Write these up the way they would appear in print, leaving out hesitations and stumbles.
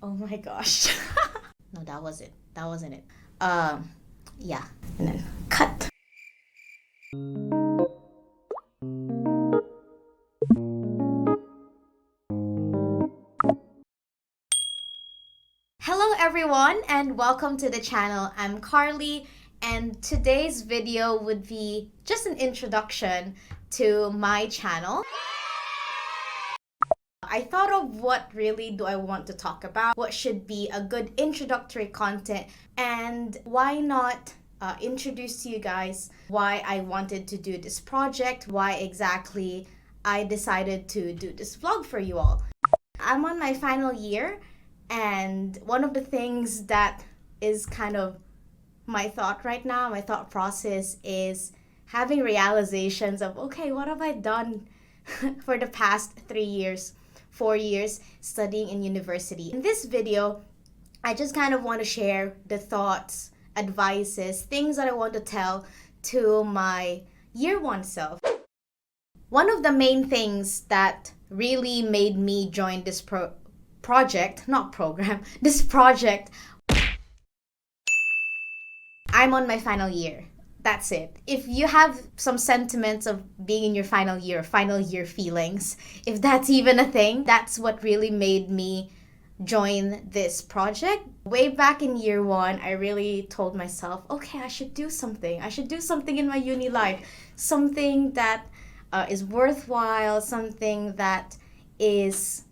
Oh my gosh. No, that wasn't it. Yeah. And then cut. Hello everyone and welcome to the channel. I'm Karli and today's video would be just an introduction to my channel. I thought of what really do I want to talk about, what should be a good introductory content, and why not introduce to you guys why I wanted to do this project, why exactly I decided to do this vlog for you all. I'm on my final year, and one of the things that is kind of my thought right now, my thought process is having realizations of, okay, what have I done for the past 3 years, 4 years studying in university. In this video, I just kind of want to share the thoughts, advices, things that I want to tell to my year one self. One of the main things that really made me join this project, I'm on my final year. That's it. If you have some sentiments of being in your final year feelings, if that's even a thing, that's what really made me join this project. Way back in year one, I really told myself, okay, I should do something. I should do something in my uni life. Something that is worthwhile, something that is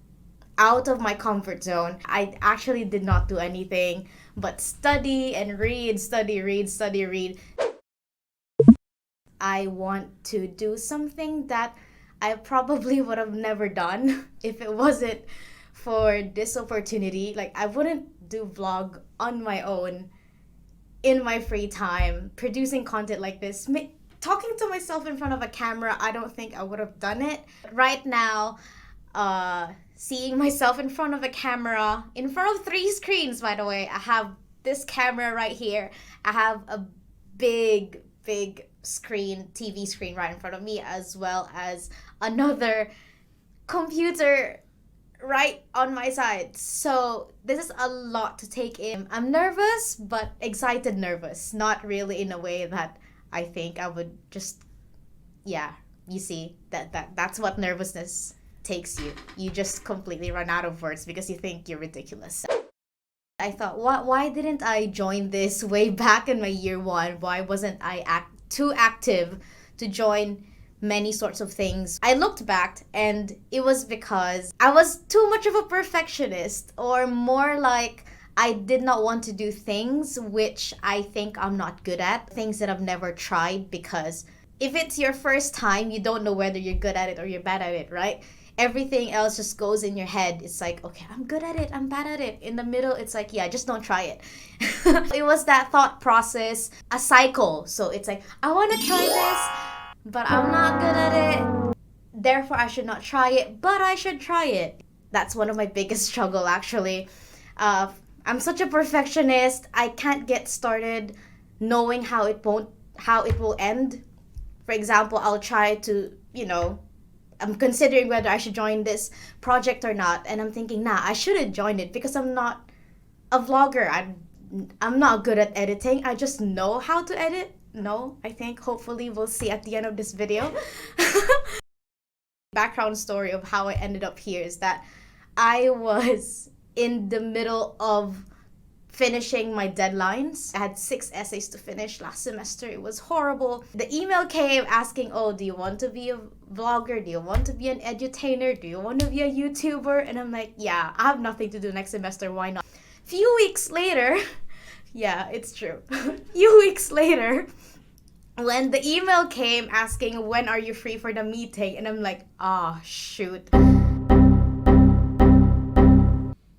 out of my comfort zone. I actually did not do anything but study and read, study, read. I want to do something that I probably would have never done if it wasn't for this opportunity. Like, I wouldn't do vlog on my own in my free time, producing content like this. Talking to myself in front of a camera, I don't think I would have done it. Right now, seeing myself in front of a camera, in front of 3 screens, by the way. I have this camera right here. I have a big screen, TV screen right in front of me, as well as another computer right on my side. So this is a lot to take in. I'm nervous, but excited nervous. Not really in a way that I think I would just, yeah, you see, that's what nervousness takes you. You just completely run out of words because you think you're ridiculous. I thought, why didn't I join this way back in my year one? Why wasn't I too active to join many sorts of things? I looked back and it was because I was too much of a perfectionist, or more like I did not want to do things which I think I'm not good at, things that I've never tried, because if it's your first time, you don't know whether you're good at it or you're bad at it, right? Everything else just goes in your head. It's like, okay, I'm good at it, I'm bad at it. In the middle, it's like, yeah, just don't try it. It was that thought process, a cycle. So it's like, I want to try this, but I'm not good at it. Therefore, I should not try it, but I should try it. That's one of my biggest struggle, actually. I'm such a perfectionist. I can't get started knowing how it will end. For example, I'll try to, I'm considering whether I should join this project or not, and I'm thinking, nah, I shouldn't join it because I'm not a vlogger. I'm not good at editing. I just know how to edit. No, I think hopefully we'll see at the end of this video. Background story of how I ended up here is that I was in the middle of finishing my deadlines. I had 6 essays to finish last semester. It was horrible. The email came asking, oh, do you want to be a vlogger? Do you want to be an edutainer? Do you want to be a YouTuber? And I'm like, yeah, I have nothing to do next semester. Why not? Few weeks later, yeah, it's true. Few weeks later, when the email came asking, when are you free for the meeting? And I'm like, shoot.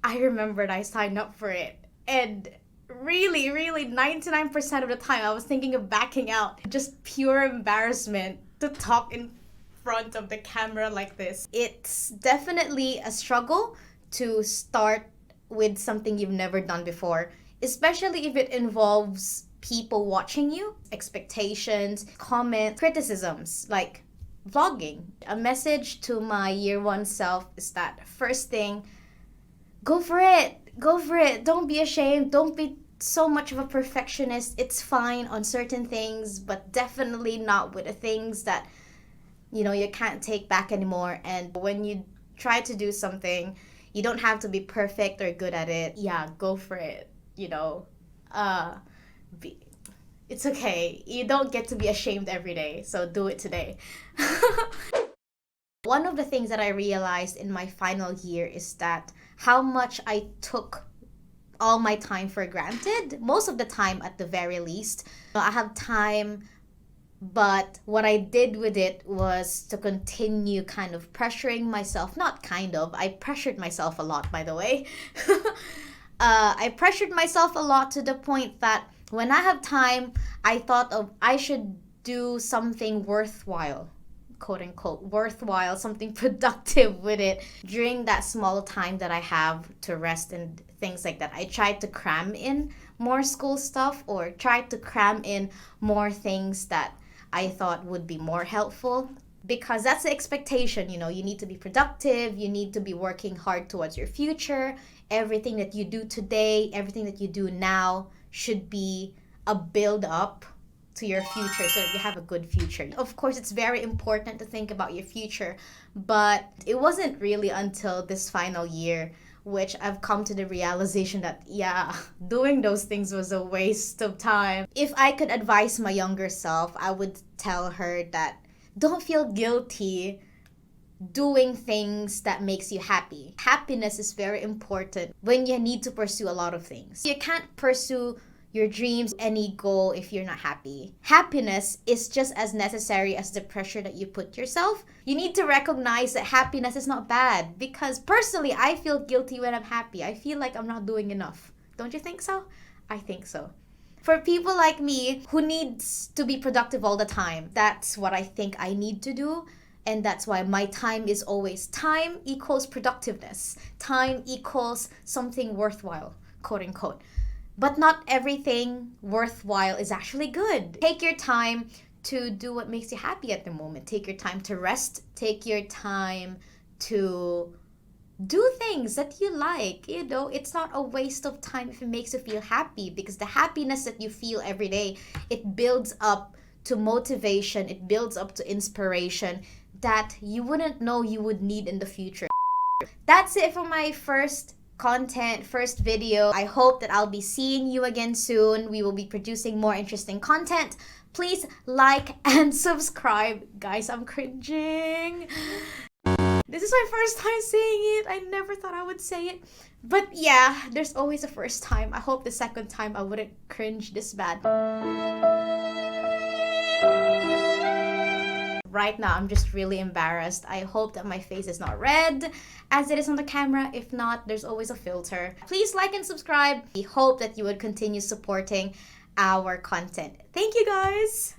I remembered I signed up for it. And really 99% of the time I was thinking of backing out. Just pure embarrassment to talk in front of the camera like this. It's definitely a struggle to start with something you've never done before, especially if it involves people watching you, expectations, comments, criticisms, like vlogging. A message to my year one self is that first thing, go for it. Go for it. Don't be ashamed. Don't be so much of a perfectionist. It's fine on certain things, but definitely not with the things that, you can't take back anymore. And when you try to do something, you don't have to be perfect or good at it. Yeah, go for it. Be, it's okay. You don't get to be ashamed every day, so do it today. One of the things that I realized in my final year is that how much I took all my time for granted, most of the time at the very least. I have time, but what I did with it was to continue kind of pressuring myself. Not kind of, I pressured myself a lot, by the way. I pressured myself a lot to the point that when I have time, I thought I should do something worthwhile, quote unquote, worthwhile, something productive with it during that small time that I have to rest and things like that. I tried to cram in more school stuff or tried to cram in more things that I thought would be more helpful, because that's the expectation. You need to be productive, you need to be working hard towards your future. Everything that you do today, everything that you do now should be a build up to your future so that you have a good future. Of course, it's very important to think about your future, but it wasn't really until this final year which I've come to the realization that, yeah, doing those things was a waste of time. If I could advise my younger self, I would tell her that don't feel guilty doing things that makes you happy. Happiness is very important when you need to pursue a lot of things. You can't pursue your dreams, any goal, if you're not happy. Happiness is just as necessary as the pressure that you put yourself. You need to recognize that happiness is not bad, because personally, I feel guilty when I'm happy. I feel like I'm not doing enough. Don't you think so? I think so. For people like me who needs to be productive all the time, that's what I think I need to do. And that's why my time is always time equals productiveness. Time equals something worthwhile, quote unquote. But not everything worthwhile is actually good. Take your time to do what makes you happy at the moment. Take your time to rest. Take your time to do things that you like. It's not a waste of time if it makes you feel happy, because the happiness that you feel every day, it builds up to motivation. It builds up to inspiration that you wouldn't know you would need in the future. That's it for my first video. I hope that I'll be seeing you again soon. We will be producing more interesting content. Please like and subscribe. Guys, I'm cringing. This is my first time saying it. I never thought I would say it. But yeah, there's always a first time. I hope the second time I wouldn't cringe this bad. Right now, I'm just really embarrassed. I hope that my face is not red as it is on the camera. If not, there's always a filter. Please like and subscribe. We hope that you would continue supporting our content. Thank you, guys.